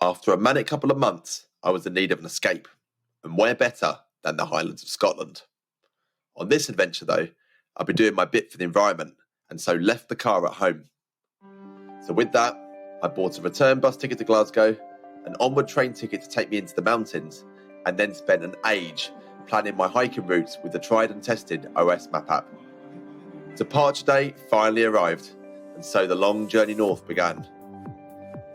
After a manic couple of months, I was in need of an escape, and where better than the Highlands of Scotland. On this adventure though, I'll be doing my bit for the environment, and so left the car at home. So with that, I bought a return bus ticket to Glasgow, an onward train ticket to take me into the mountains, and then spent an age planning my hiking routes with the tried and tested OS map app. Departure day finally arrived, and so the long journey north began.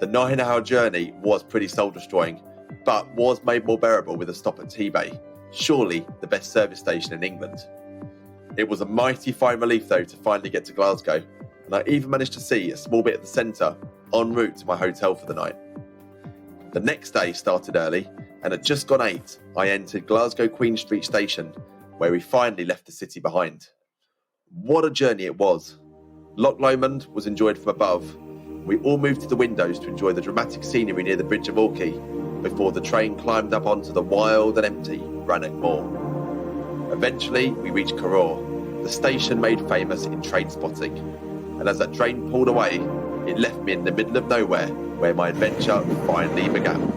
The 9-hour journey was pretty soul-destroying, but was made more bearable with a stop at T-Bay, surely the best service station in England. It was a mighty fine relief though to finally get to Glasgow, and I even managed to see a small bit of the centre en route to my hotel for the night. The next day started early, and at just gone 8, I entered Glasgow Queen Street Station, where we finally left the city behind. What a journey it was. Loch Lomond was enjoyed from above. We all moved to the windows to enjoy the dramatic scenery near the Bridge of Orkney before the train climbed up onto the wild and empty Rannoch Moor. Eventually, we reached Carraw, the station made famous in train spotting. And as that train pulled away, it left me in the middle of nowhere where my adventure finally began.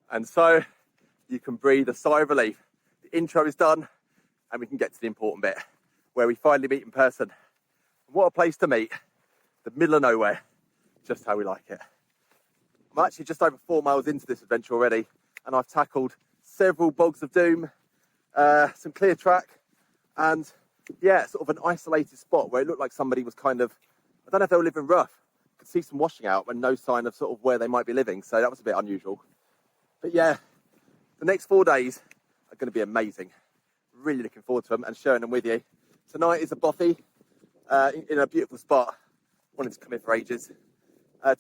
And so, you can breathe a sigh of relief. The intro is done, and we can get to the important bit, where we finally meet in person. What a place to meet, the middle of nowhere, just how we like it. I'm actually just over 4 miles into this adventure already, and I've tackled several bogs of doom, some clear track, and yeah, sort of an isolated spot where it looked like somebody was kind of, I don't know if they were living rough, could see some washing out and no sign of sort of where they might be living, so that was a bit unusual. But yeah, the next 4 days are going to be amazing. Really looking forward to them and sharing them with you. Tonight is a Bothy. In a beautiful spot. Wanted to come in for ages.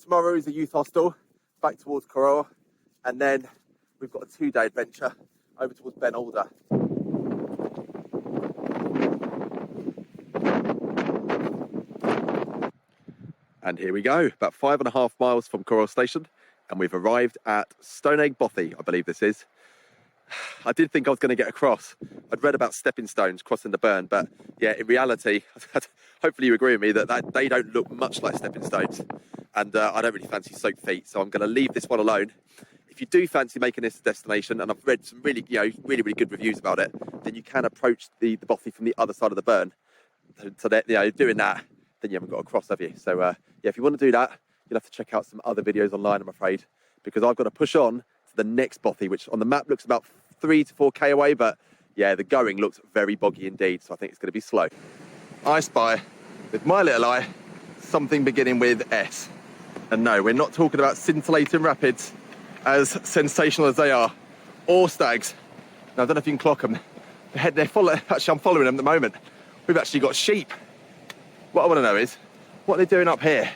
Tomorrow is a youth hostel back towards Carraw, and then we've got a 2-day adventure over towards Ben Alder. And here we go, about 5.5 miles from Carraw station, and we've arrived at Stoneegg Bothy, I believe this is. I did think I was going to get across. I'd read about stepping stones crossing the burn, but yeah, in reality, hopefully you agree with me that they don't look much like stepping stones, and I don't really fancy soaked feet, so I'm going to leave this one alone. If you do fancy making this a destination, and I've read some really good reviews about it, then you can approach the Bothy from the other side of the burn. So that, doing that, then you haven't got to cross, have you? So yeah, if you want to do that, you'll have to check out some other videos online, I'm afraid, because I've got to push on to the next Bothy, which on the map looks about 3 to 4k away, but yeah, the going looks very boggy indeed, so I think it's going to be slow. I spy, with my little eye, something beginning with S. And no, we're not talking about scintillating rapids, as sensational as they are, or stags. Now, I don't know if you can clock them. Actually, I'm following them at the moment. We've actually got sheep. What I want to know is, what are they doing up here?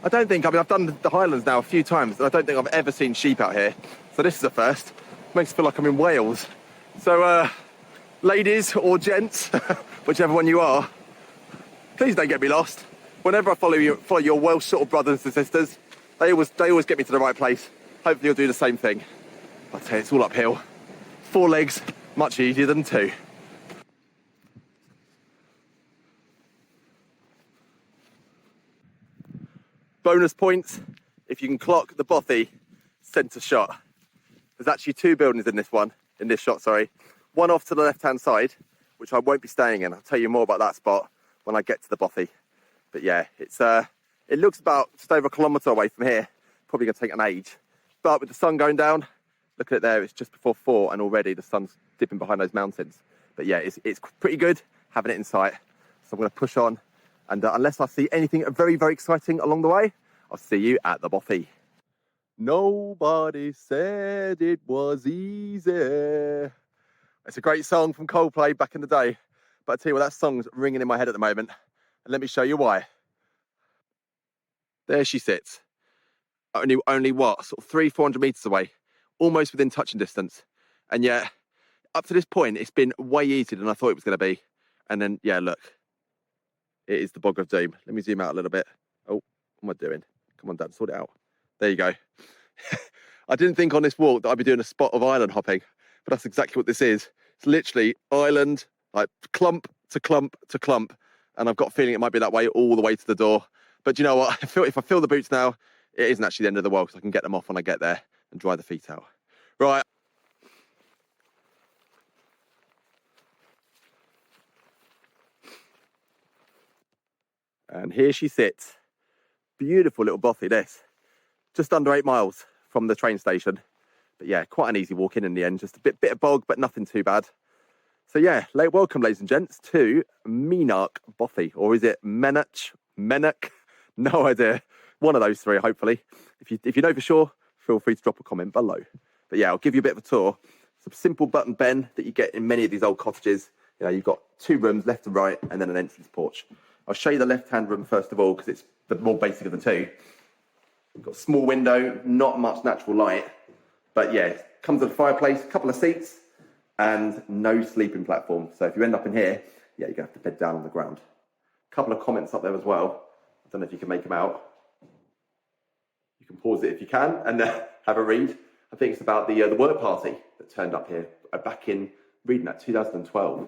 I've done the Highlands now a few times, and I don't think I've ever seen sheep out here. So this is a first. Makes me feel like I'm in Wales. So, ladies or gents, whichever one you are, please don't get me lost. Whenever I follow your Welsh sort of brothers and sisters, they always get me to the right place. Hopefully you'll do the same thing. I'll tell you, it's all uphill. 4 legs, much easier than 2. Bonus points if you can clock the Bothy centre shot. There's actually 2 buildings in this shot, sorry. One off to the left-hand side, which I won't be staying in. I'll tell you more about that spot when I get to the Bothy. But yeah, it looks about just over 1 kilometre away from here. Probably going to take an age. But with the sun going down, look at it there, it's just before 4 and already the sun's dipping behind those mountains. But yeah, it's pretty good having it in sight. So I'm going to push on. And unless I see anything very, very exciting along the way, I'll see you at the Bothy. Nobody said it was easy. It's a great song from Coldplay back in the day. But I tell you what, that song's ringing in my head at the moment. And let me show you why. There she sits. Only what, sort of 300-400 metres away. Almost within touching distance. And yet, up to this point, it's been way easier than I thought it was going to be. And then, yeah, look. It is the Bog of Doom. Let me zoom out a little bit. Oh, what am I doing? Come on, Dad, sort it out. There you go. I didn't think on this walk that I'd be doing a spot of island hopping, but that's exactly what this is. It's literally island, like clump to clump to clump, and I've got a feeling it might be that way all the way to the door. But you know what? If I feel the boots now, it isn't actually the end of the world because I can get them off when I get there and dry the feet out. Right. And here she sits. Beautiful little bothy, this. Just under 8 miles from the train station. But yeah, quite an easy walk in the end. Just a bit of bog, but nothing too bad. So yeah, welcome, ladies and gents, to Menark Bothy. Or is it Menach? Menach? No idea. One of those three, hopefully. If you know for sure, feel free to drop a comment below. But yeah, I'll give you a bit of a tour. It's a simple button ben that you get in many of these old cottages. You know, you've got 2 rooms, left and right, and then an entrance porch. I'll show you the left-hand room first of all, because it's the more basic of the two. You've got a small window, not much natural light. But yeah, comes with a fireplace, a couple of seats, and no sleeping platform. So if you end up in here, yeah, you're going to have to bed down on the ground. A couple of comments up there as well. I don't know if you can make them out. You can pause it if you can and have a read. I think it's about the work party that turned up here back in, reading that, 2012.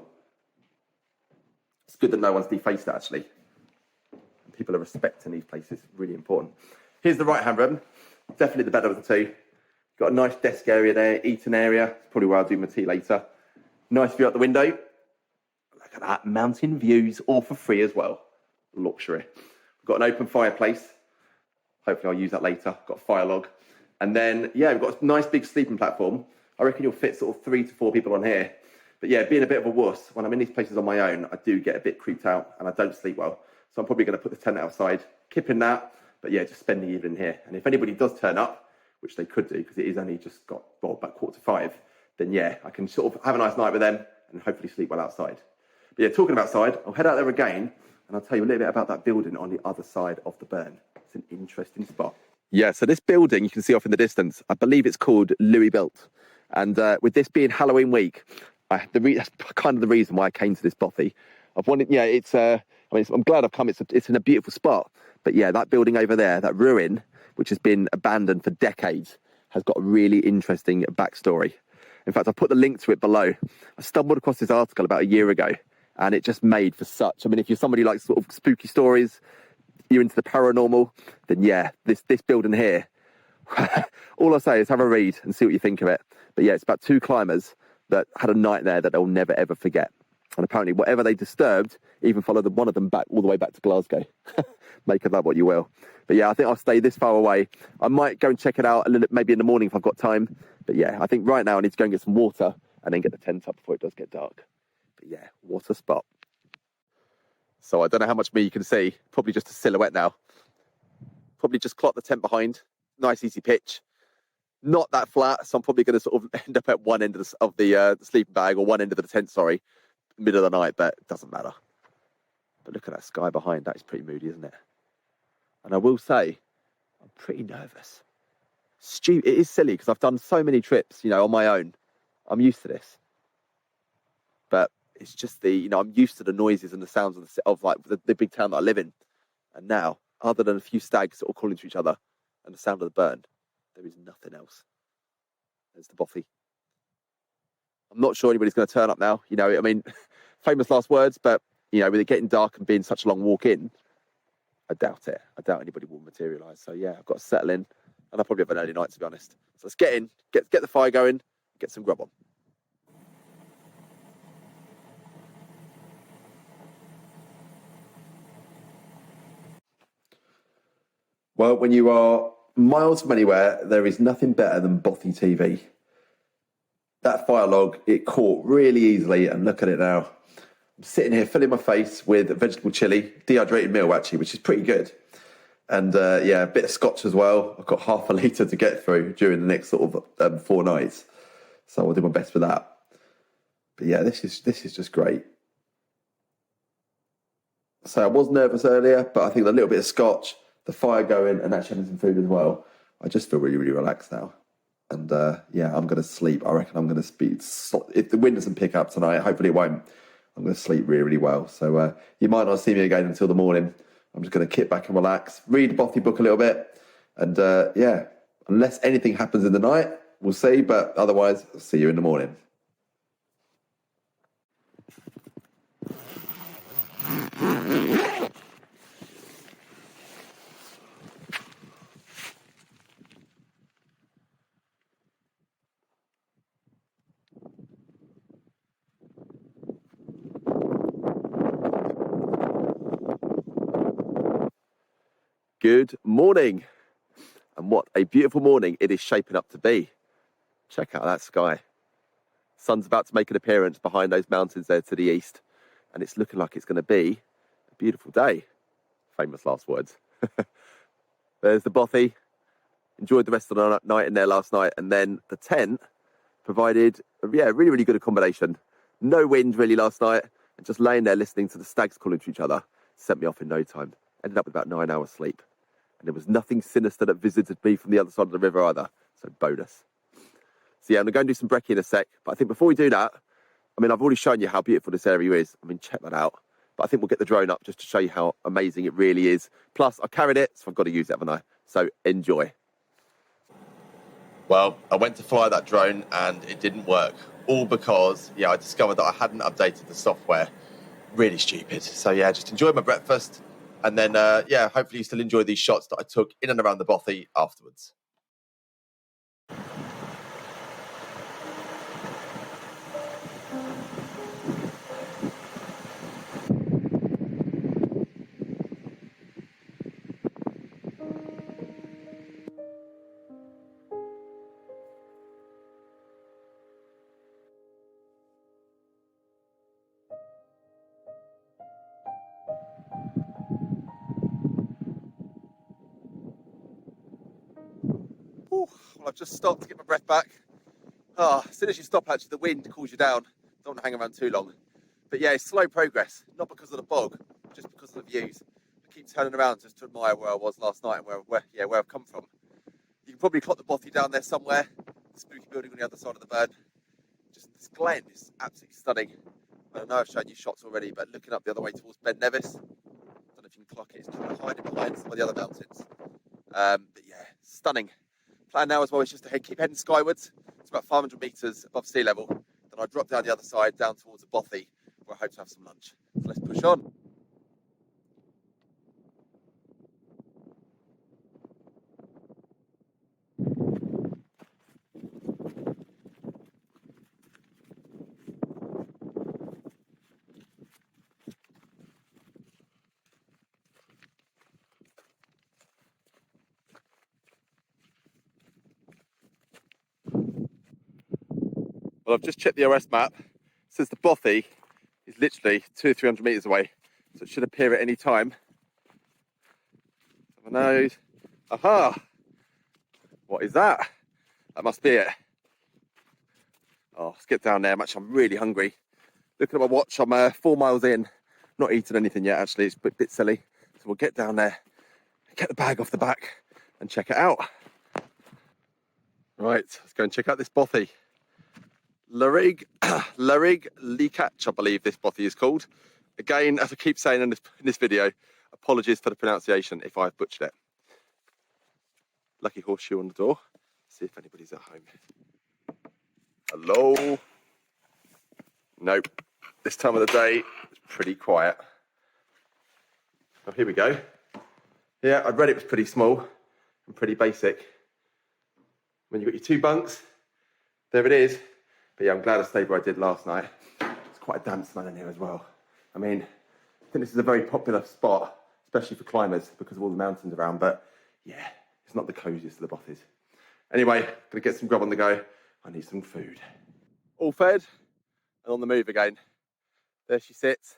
It's good that no one's defaced it, actually. People are respecting these places, really important. Here's the right-hand room. Definitely the better of the two. Got a nice desk area there, eating area. It's probably where I'll do my tea later. Nice view out the window. Look at that, mountain views, all for free as well. Luxury. We've got an open fireplace. Hopefully I'll use that later. Got a fire log. And then, yeah, we've got a nice big sleeping platform. I reckon you'll fit sort of 3 to 4 people on here. But yeah, being a bit of a wuss, when I'm in these places on my own, I do get a bit creeped out and I don't sleep well. So I'm probably going to put the tent outside, kipping that. But yeah, just spend the evening here. And if anybody does turn up, which they could do because it is only just got, well, about 4:45, then yeah, I can sort of have a nice night with them and hopefully sleep well outside. But yeah, talking about outside, I'll head out there again and I'll tell you a little bit about that building on the other side of the burn. It's an interesting spot. Yeah, so this building you can see off in the distance, I believe it's called Louis Built. And with this being Halloween week, that's kind of the reason why I came to this bothy. I've wanted, yeah, I'm glad I've come. It's in a beautiful spot. But yeah, that building over there, that ruin, which has been abandoned for decades, has got a really interesting backstory. In fact, I've put the link to it below. I stumbled across this article about a year ago, and it just made for such, I mean, if you're somebody like sort of spooky stories, you're into the paranormal, then yeah, this building here, all I say is have a read and see what you think of it. But yeah, it's about 2 climbers that had a night there that they'll never ever forget. And apparently whatever they disturbed even followed one of them back all the way back to Glasgow. Make of that what you will. But yeah, I think I'll stay this far away. I might go and check it out a little, maybe in the morning if I've got time. But yeah, I think right now I need to go and get some water and then get the tent up before it does get dark. But yeah, what a spot. So I don't know how much me you can see. Probably just a silhouette now. Probably just clock the tent behind. Nice easy pitch. Not that flat, so I'm probably going to sort of end up at one end of the sleeping bag, or one end of the tent, sorry, middle of the night, but it doesn't matter. But look at that sky behind. That is pretty moody, isn't it? And I will say, I'm pretty nervous. It is silly because I've done so many trips, you know, on my own. I'm used to this. But it's just I'm used to the noises and the sounds of like the big town that I live in. And now, other than a few stags sort of calling to each other and the sound of the burn, there is nothing else. There's the Bothy. I'm not sure anybody's going to turn up now. You know, I mean, famous last words, but, you know, with it getting dark and being such a long walk in, I doubt it. I doubt anybody will materialise. So, yeah, I've got to settle in. And I'll probably have an early night, to be honest. So let's get in, get the fire going, get some grub on. Well, when you are miles from anywhere, there is nothing better than Bothy TV. That fire log, it caught really easily, and look at it now. I'm sitting here filling my face with vegetable chilli, dehydrated meal actually, which is pretty good. And yeah, a bit of scotch as well. I've got half a litre to get through during the next sort of 4 nights. So I'll do my best with that. But yeah, this is just great. So I was nervous earlier, but I think a little bit of scotch, the fire going, and actually having some food as well, I just feel really, really relaxed now. And yeah, I'm going to sleep. I reckon I'm going to speed. If the wind doesn't pick up tonight, hopefully it won't, I'm going to sleep really, really well. So you might not see me again until the morning. I'm just going to kick back and relax, read the Bothy book a little bit. And yeah, unless anything happens in the night, we'll see. But otherwise, I'll see you in the morning. Good morning, and what a beautiful morning it is shaping up to be. Check out that sky. Sun's about to make an appearance behind those mountains there to the east, and it's looking like it's going to be a beautiful day. Famous last words. There's the Bothy. Enjoyed the rest of the night in there last night, and then the tent provided really good accommodation. No wind really last night, and just laying there listening to the stags calling to each other sent me off in no time. Ended up with about 9 hours sleep. And there was nothing sinister that visited me from the other side of the river either. So bonus. So yeah, I'm going to go and do some brekkie in a sec. But I think before we do that, I mean, I've already shown you how beautiful this area is. I mean, check that out. But I think we'll get the drone up just to show you how amazing it really is. Plus, I carried it, so I've got to use it, haven't I? So enjoy. Well, I went to fly that drone and it didn't work. All because, I discovered that I hadn't updated the software. Really stupid. So yeah, just enjoy my breakfast. And then, hopefully you still enjoy these shots that I took in and around the Bothy afterwards. Well, I've just stopped to get my breath back. As soon as you stop, actually, the wind cools you down. Don't want to hang around too long. But yeah, it's slow progress, not because of the bog, just because of the views. I keep turning around just to admire where I was last night and where I've come from. You can probably clock the Bothy down there somewhere. The spooky building on the other side of the bird. Just this glen is absolutely stunning. I know I've shown you shots already, but looking up the other way towards Ben Nevis, I don't know if you can clock it, it's kind of hiding behind some of the other mountains. But yeah, stunning. Plan now as well is just to keep heading skywards. It's about 500 metres above sea level. Then I drop down the other side, down towards the Bothy, where I hope to have some lunch. So let's push on. Well, I've just checked the OS map. It says the Bothy is literally 200 or 300 metres away, so it should appear at any time. My nose. Aha! What is that? That must be it. Oh, let's get down there. I'm really hungry. Looking at my watch, I'm 4 miles in. Not eaten anything yet, actually. It's a bit silly. So we'll get down there, get the bag off the back, and check it out. Right, let's go and check out this Bothy. Larig Likach, I believe this Bothy is called. Again, as I keep saying in this video, apologies for the pronunciation if I've butchered it. Lucky horseshoe on the door. See if anybody's at home. Hello? Nope. This time of the day, it's pretty quiet. Oh, here we go. Yeah, I read it was pretty small and pretty basic. When you've got your 2 bunks, there it is. But yeah, I'm glad I stayed where I did last night. It's quite a damp smell in here as well. I mean, I think this is a very popular spot, especially for climbers because of all the mountains around, but yeah, it's not the coziest of the Bothies. Anyway, gonna get some grub on the go. I need some food. All fed and on the move again. There she sits.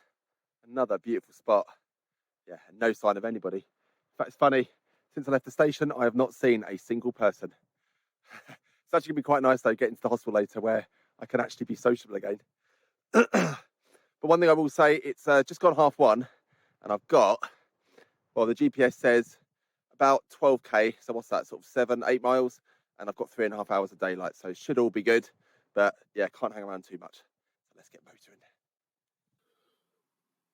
Another beautiful spot. Yeah, no sign of anybody. In fact, it's funny, since I left the station, I have not seen a single person. It's actually gonna be quite nice though, getting to the hostel later where I can actually be sociable again. But one thing I will say, it's just gone 1:30 and I've got, well, the GPS says about 12k. So what's that, sort of 7-8 miles? And I've got 3.5 hours of daylight, so it should all be good. But yeah, can't hang around too much. So let's get motoring.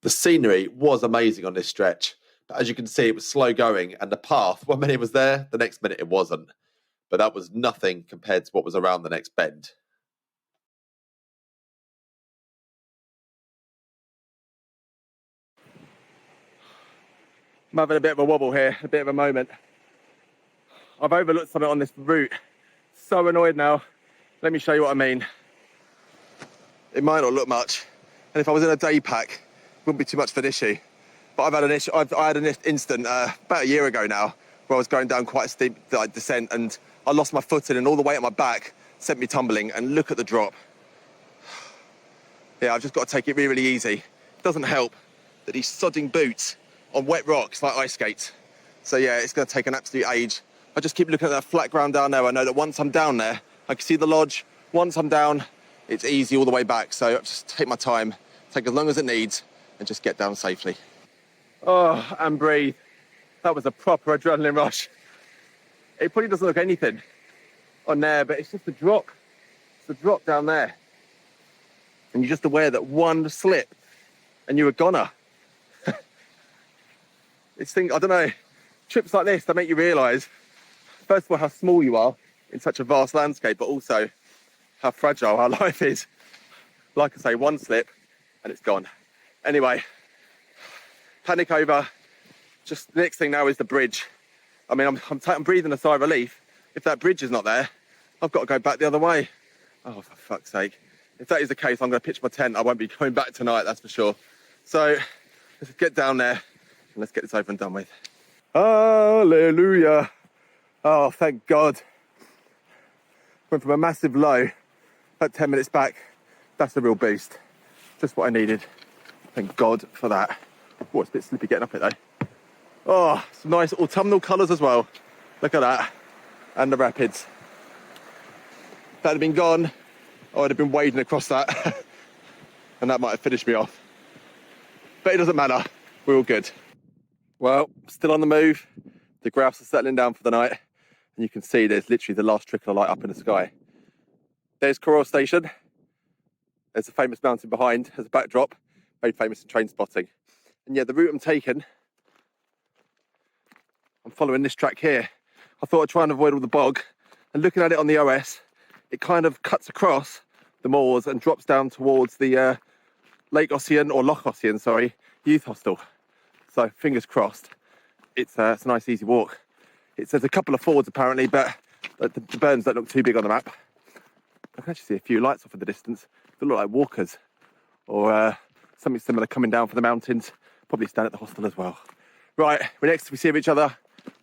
The scenery was amazing on this stretch, but as you can see, it was slow going, and the path, 1 minute it was there, the next minute it wasn't. But that was nothing compared to what was around the next bend. I'm having a bit of a wobble here, a bit of a moment. I've overlooked something on this route. So annoyed now. Let me show you what I mean. It might not look much, and if I was in a day pack, it wouldn't be too much of an issue. But I had an instant about a year ago now where I was going down quite a steep descent and I lost my footing and all the weight on my back sent me tumbling, and look at the drop. Yeah, I've just got to take it really, really easy. It doesn't help that these sodding boots on wet rocks like ice skates. So yeah, it's going to take an absolute age. I just keep looking at that flat ground down there. I know that once I'm down there, I can see the lodge. Once I'm down, it's easy all the way back. So I just take my time, take as long as it needs, and just get down safely. Oh, and breathe. That was a proper adrenaline rush. It probably doesn't look anything on there, but it's just a drop. It's a drop down there. And you're just aware that one slip and you're a goner. I don't know, trips like this, they make you realise, first of all, how small you are in such a vast landscape, but also how fragile our life is. Like I say, one slip and it's gone. Anyway, panic over. Just the next thing now is the bridge. I mean, I'm breathing a sigh of relief. If that bridge is not there, I've got to go back the other way. Oh, for fuck's sake. If that is the case, I'm going to pitch my tent. I won't be going back tonight, that's for sure. So let's get down there and let's get this over and done with. Hallelujah. Oh, thank God. Went from a massive low, about 10 minutes back. That's a real boost. Just what I needed. Thank God for that. Oh, it's a bit slippy getting up it though. Oh, some nice autumnal colours as well. Look at that. And the rapids. If that had been gone, I would have been wading across that. And that might have finished me off. But it doesn't matter. We're all good. Well, still on the move. The grouse are settling down for the night. And you can see there's literally the last trickle of light up in the sky. There's Coral Station. There's a famous mountain behind as a backdrop, made famous in train spotting. And yeah, the route I'm taking, I'm following this track here. I thought I'd try and avoid all the bog. And looking at it on the OS, it kind of cuts across the moors and drops down towards the Lake Ossian, or Loch Ossian, sorry, youth hostel. So fingers crossed, it's a nice easy walk. It says a couple of fords apparently, but the burns don't look too big on the map. I can actually see a few lights off in the distance. They look like walkers or something similar coming down from the mountains. Probably stand at the hostel as well. Right, when next we see each other,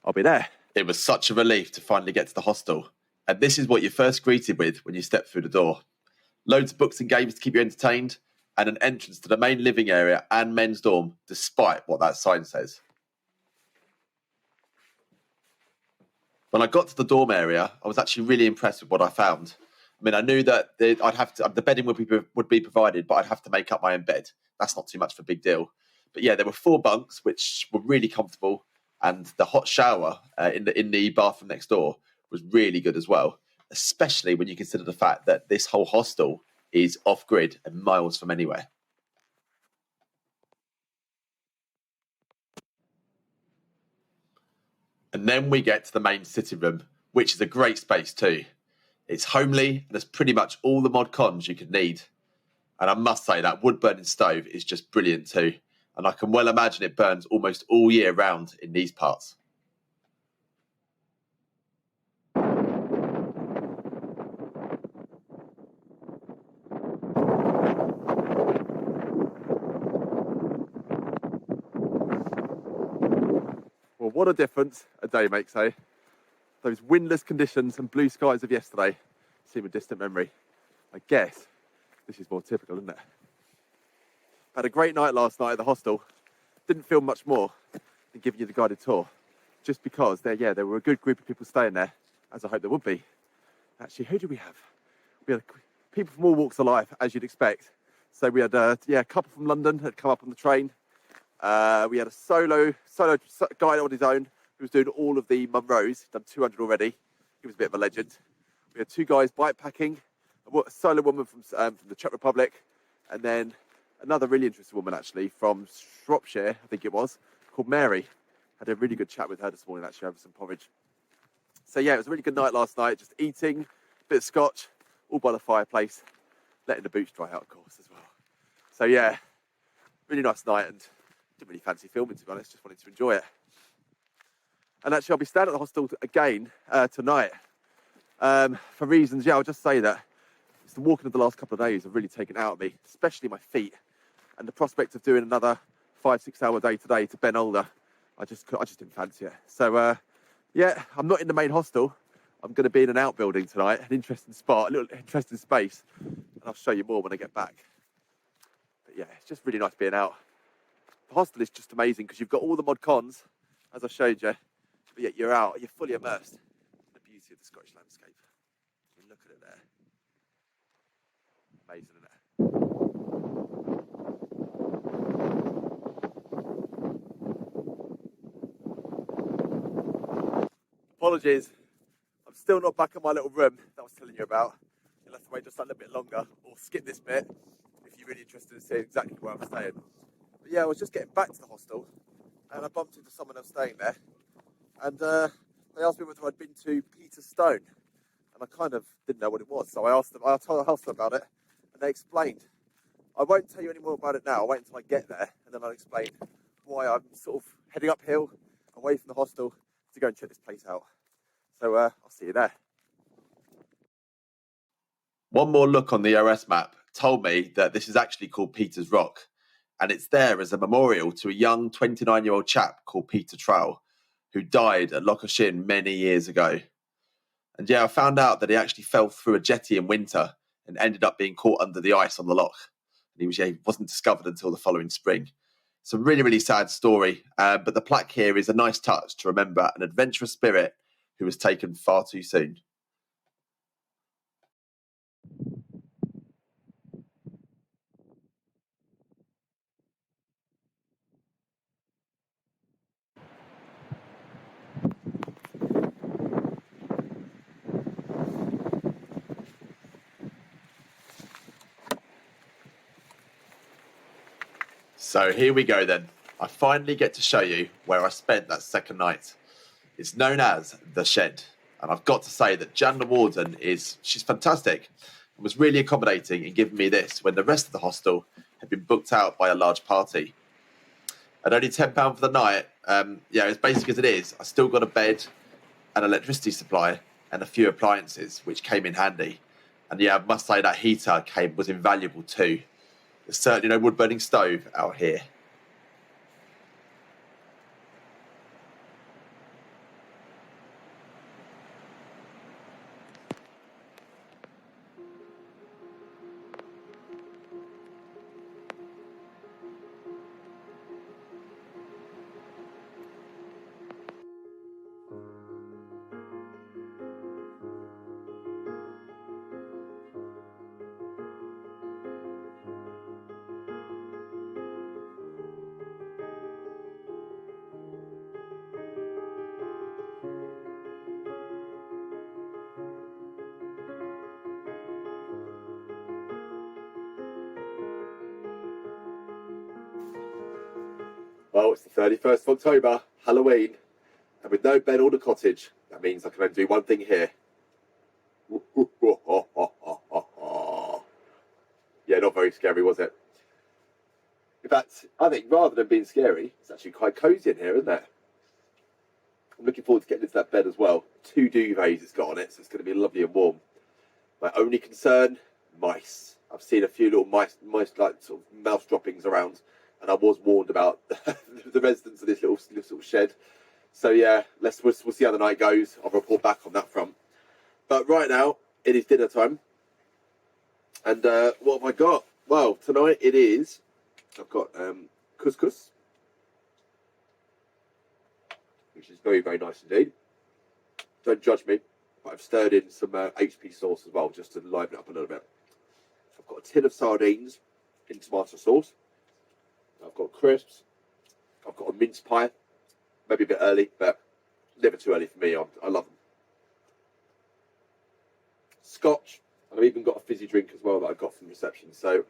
I'll be there. It was such a relief to finally get to the hostel. And this is what you're first greeted with when you step through the door. Loads of books and games to keep you entertained, and an entrance to the main living area and men's dorm, despite what that sign says. When I got to the dorm area, I was actually really impressed with what I found. I mean, I knew that the bedding would be provided, but I'd have to make up my own bed. That's not too much of a big deal. But yeah, there were 4 bunks, which were really comfortable, and the hot shower in the bathroom next door was really good as well, especially when you consider the fact that this whole hostel is off-grid and miles from anywhere. And then we get to the main sitting room, which is a great space too. It's homely and there's pretty much all the mod cons you could need. And I must say that wood-burning stove is just brilliant too. And I can well imagine it burns almost all year round in these parts. Well, what a difference a day makes, eh? Those windless conditions and blue skies of yesterday seem a distant memory. I guess this is more typical, isn't it? Had a great night last night at the hostel. Didn't feel much more than giving you the guided tour, just because there were a good group of people staying there, as I hope there would be. Actually, who do we have? We had people from all walks of life, as you'd expect. So we had a couple from London had come up on the train. We had a solo guy on his own who was doing all of the Munros. He'd done 200 already. He was a bit of a legend. We had 2 guys bikepacking, a solo woman from the Czech Republic, and then another really interesting woman actually from Shropshire, I think it was, called Mary. Had a really good chat with her this morning actually over some porridge. So yeah, it was a really good night last night, just eating, a bit of scotch, all by the fireplace, letting the boots dry out of course as well. So yeah, really nice night, and didn't really fancy filming to be honest, just wanted to enjoy it. And actually I'll be staying at the hostel again tonight. For reasons, I'll just say that it's the walking of the last couple of days have really taken it out of me, especially my feet. And the prospect of doing another 5-6 hour day today to Ben Older. I just didn't fancy it. So yeah, I'm not in the main hostel. I'm going to be in an outbuilding tonight, an interesting spot, a little interesting space, and I'll show you more when I get back. But yeah, it's just really nice being out. The hostel is just amazing because you've got all the mod cons, as I showed you, but yet you're out, you're fully immersed in the beauty of the Scottish landscape. I mean, look at it there. Amazing, isn't it? Apologies, I'm still not back in my little room that I was telling you about. You'll have to wait just a little bit longer or skip this bit if you're really interested in seeing exactly where I'm staying. But yeah, I was just getting back to the hostel and I bumped into someone else staying there, and they asked me whether I'd been to Peter's Stone, and I kind of didn't know what it was, so I told the hostel about it, and they explained. I won't tell you any more about it now. I'll wait until I get there, and then I'll explain why I'm sort of heading uphill away from the hostel to go and check this place out. So I'll see you there. One more look on the OS map told me that this is actually called Peter's Rock, and it's there as a memorial to a young 29-year-old chap called Peter Trowell, who died at Loch Ossian many years ago. And yeah, I found out that he actually fell through a jetty in winter and ended up being caught under the ice on the loch. And he wasn't discovered until the following spring. It's a really, really sad story, but the plaque here is a nice touch to remember an adventurous spirit who was taken far too soon. So here we go then. I finally get to show you where I spent that second night. It's known as The Shed. And I've got to say that Jan the warden she's fantastic and was really accommodating in giving me this when the rest of the hostel had been booked out by a large party. At only £10 for the night, as basic as it is, I still got a bed, an electricity supply and a few appliances, which came in handy. And yeah, I must say that heater was invaluable too. There's certainly no wood-burning stove out here. Well, it's the 31st of October, Halloween, and with no bed or the cottage, that means I can only do one thing here. Yeah, not very scary, was it? In fact, I think rather than being scary, it's actually quite cosy in here, isn't it? I'm looking forward to getting into that bed as well. 2 duvets it's got on it, so it's going to be lovely and warm. My only concern, mice. I've seen a few little mice like sort of mouse droppings around, and I was warned about the residents of this little shed. So yeah, we'll see how the night goes. I'll report back on that front. But right now, it is dinner time. And what have I got? Well, tonight I've got couscous, which is very, very nice indeed. Don't judge me, but I've stirred in some HP sauce as well, just to liven it up a little bit. I've got a tin of sardines in tomato sauce. I've got crisps. I've got a mince pie. Maybe a bit early, but never too early for me. I love them. Scotch. And I've even got a fizzy drink as well that I got from reception. So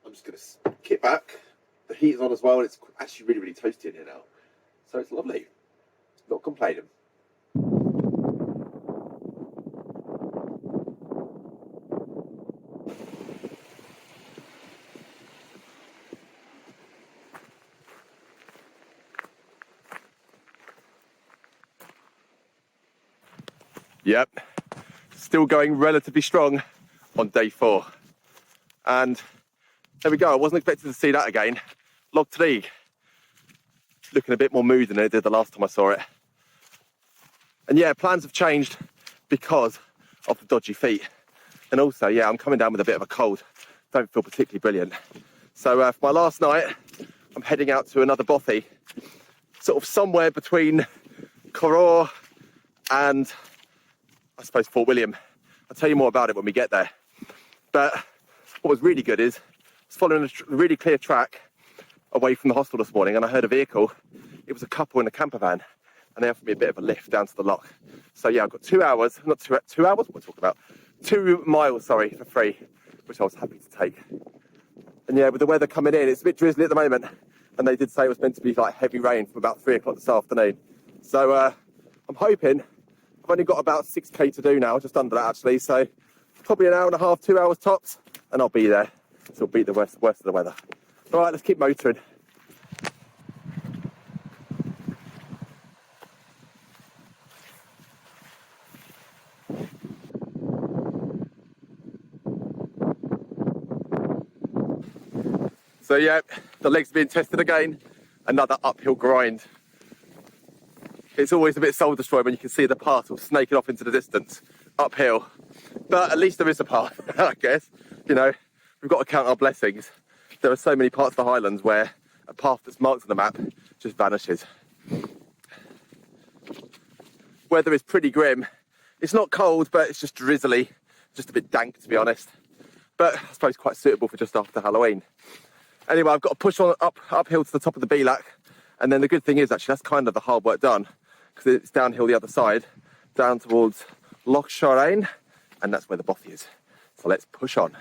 I'm just going to kick back. The heat is on as well, and it's actually really, really toasty in here now. So it's lovely. Not complaining. Yep, still going relatively strong on day 4. And there we go, I wasn't expecting to see that again. Loch Treig. looking a bit more moody than it did the last time I saw it. And yeah, plans have changed because of the dodgy feet. And also, yeah, I'm coming down with a bit of a cold. Don't feel particularly brilliant. So for my last night, I'm heading out to another bothy, sort of somewhere between Coror and, I suppose, Fort William. I'll tell you more about it when we get there. But what was really good is I was following a really clear track away from the hostel this morning, and I heard a vehicle. It was a couple in a camper van, and they offered me a bit of a lift down to the loch. So yeah, I've got 2 hours, not 2 hours, what am I talking about? 2 miles, sorry, for free, which I was happy to take. And yeah, with the weather coming in, it's a bit drizzly at the moment, and they did say it was meant to be like heavy rain from about 3 o'clock this afternoon. So I'm hoping, I've only got about 6k to do now, just under that actually, so probably an hour and a half, 2 hours tops, and I'll be there. So it'll beat the worst of the weather. All right, let's keep motoring. So yeah, the legs are being tested again. Another uphill grind. It's always a bit soul destroying when you can see the path all snaking off into the distance, uphill. But at least there is a path, I guess. You know, we've got to count our blessings. There are so many parts of the Highlands where a path that's marked on the map just vanishes. Weather is pretty grim. It's not cold, but it's just drizzly, just a bit dank to be honest. But I suppose quite suitable for just after Halloween. Anyway, I've got to push on uphill to the top of the Beelac, and then the good thing is actually that's kind of the hard work done, because it's downhill the other side, down towards Loch Shireen, and that's where the Bothy is. So let's push on.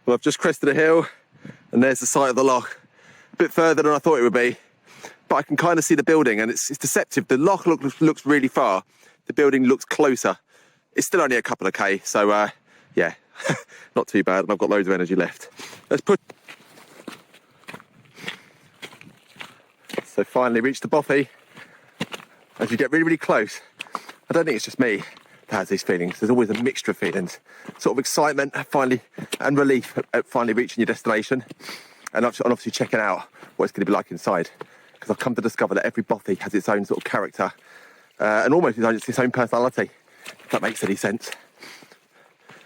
Well, I've just crested a hill, and there's the site of the loch. A bit further than I thought it would be, but I can kind of see the building, and it's deceptive. The loch looks really far. The building looks closer. It's still only a couple of K, so yeah, not too bad, and I've got loads of energy left. Let's put. So finally reached the Bothy. As you get really, really close, I don't think it's just me that has these feelings. There's always a mixture of feelings, sort of excitement finally and relief at finally reaching your destination, and obviously checking out what it's going to be like inside. Because I've come to discover that every Bothy has its own sort of character and almost its own personality, if that makes any sense.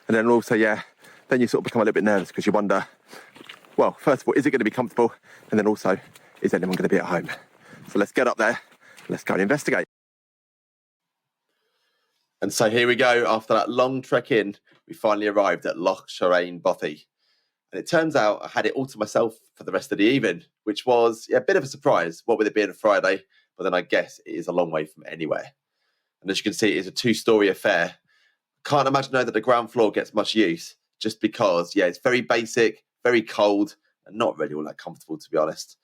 And then also, yeah, then you sort of become a little bit nervous because you wonder, well, first of all, is it going to be comfortable? And then also, is anyone going to be at home? So let's get up there, let's go and investigate. And so here we go. After that long trek in, we finally arrived at Loch Shireen Bothy. And it turns out I had it all to myself for the rest of the evening, which was a bit of a surprise. What with it being a Friday? But then I guess it is a long way from anywhere. And as you can see, it is a 2-story affair. Can't imagine though that the ground floor gets much use, just because, yeah, it's very basic, very cold, and not really all that comfortable, to be honest.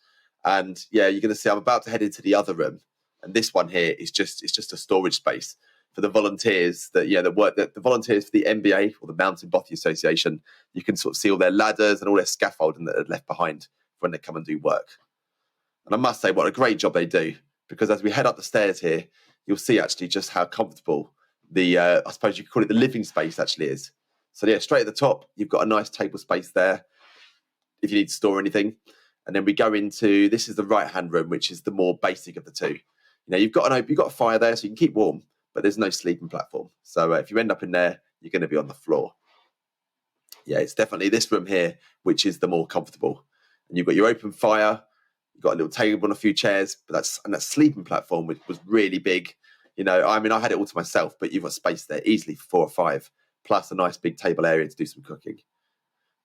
And yeah, you're going to see I'm about to head into the other room, and this one here is just a storage space for the volunteers the volunteers for the MBA, or the Mountain Bothy Association. You can sort of see all their ladders and all their scaffolding that are left behind when they come and do work. And I must say, what a great job they do, because as we head up the stairs here, you'll see actually just how comfortable the, I suppose you could call it the living space actually is. So yeah, straight at the top, you've got a nice table space there if you need to store anything. And then we go into, this is the right-hand room, which is the more basic of the two. You know, you've got a fire there so you can keep warm, but there's no sleeping platform. So if you end up in there, you're going to be on the floor. Yeah, it's definitely this room here, which is the more comfortable. And you've got your open fire, you've got a little table and a few chairs, but that sleeping platform was really big. You know, I mean, I had it all to myself, but you've got space there easily for 4 or 5, plus a nice big table area to do some cooking.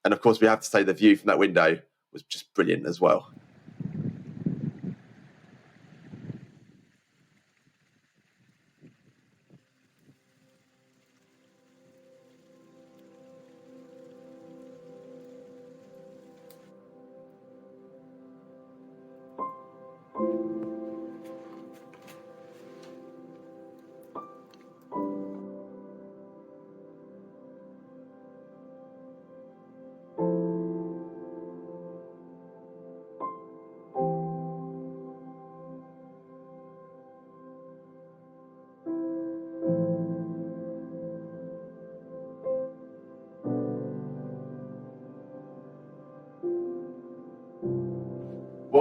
And of course, we have to say the view from that window was just brilliant as well.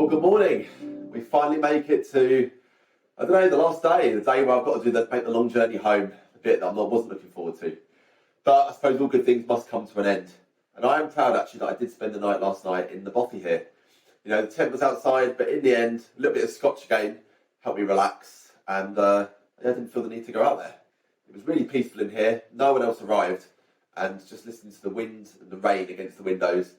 Well, good morning. We finally make it to, I don't know, the last day, the day where I've got to make the long journey home, the bit that I wasn't looking forward to. But I suppose all good things must come to an end. And I am proud actually that I did spend the night last night in the Bothy here. You know, the tent was outside, but in the end, a little bit of scotch again helped me relax, and I didn't feel the need to go out there. It was really peaceful in here, no one else arrived, and just listening to the wind and the rain against the windows,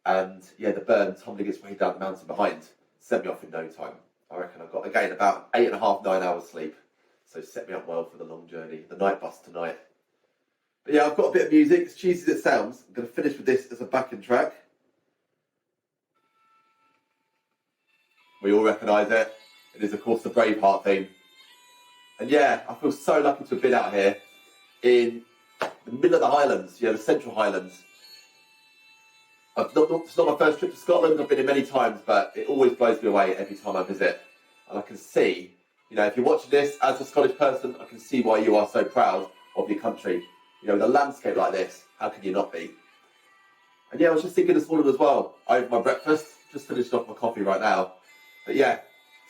and yeah, the burn tumbling its way down the mountain behind set me off in no time. I reckon I got, again, about 8.5, 9 hours sleep, so set me up well for the long journey, the night bus tonight. But yeah, I've got a bit of music, as cheesy as it sounds. I'm going to finish with this as a backing track. We all recognise it. It is, of course, the Braveheart theme. And yeah, I feel so lucky to have been out here in the middle of the Highlands, you know, the Central Highlands. It's not my first trip to Scotland. I've been here many times, but it always blows me away every time I visit. And I can see, you know, if you're watching this as a Scottish person, I can see why you are so proud of your country. You know, with a landscape like this, how can you not be? And yeah, I was just thinking this morning as well, over my breakfast, just finished off my coffee right now. But yeah,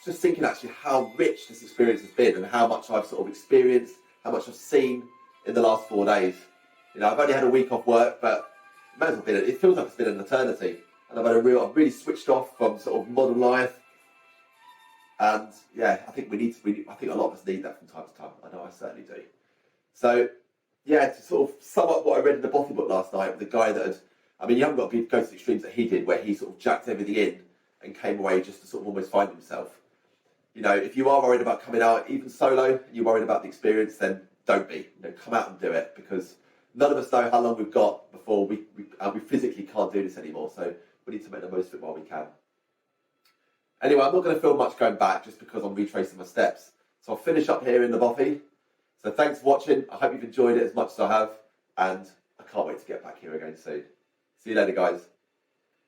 just thinking actually how rich this experience has been and how much I've sort of experienced, how much I've seen in the last 4 days. You know, I've only had a week off work, but it feels like it's been an eternity. And I've really switched off from sort of modern life. And yeah, I think I think a lot of us need that from time to time. I know I certainly do. So yeah, to sort of sum up what I read in the Bothy book last night, with the guy that had, I mean, you haven't got to go to the extremes that he did, where he sort of jacked everything in and came away just to sort of almost find himself. You know, if you are worried about coming out, even solo, and you're worried about the experience, then don't be. You know, come out and do it, because none of us know how long we've got before we physically can't do this anymore. So we need to make the most of it while we can. Anyway, I'm not going to film much going back just because I'm retracing my steps. So I'll finish up here in the Bothy. So thanks for watching. I hope you've enjoyed it as much as I have. And I can't wait to get back here again soon. See you later, guys.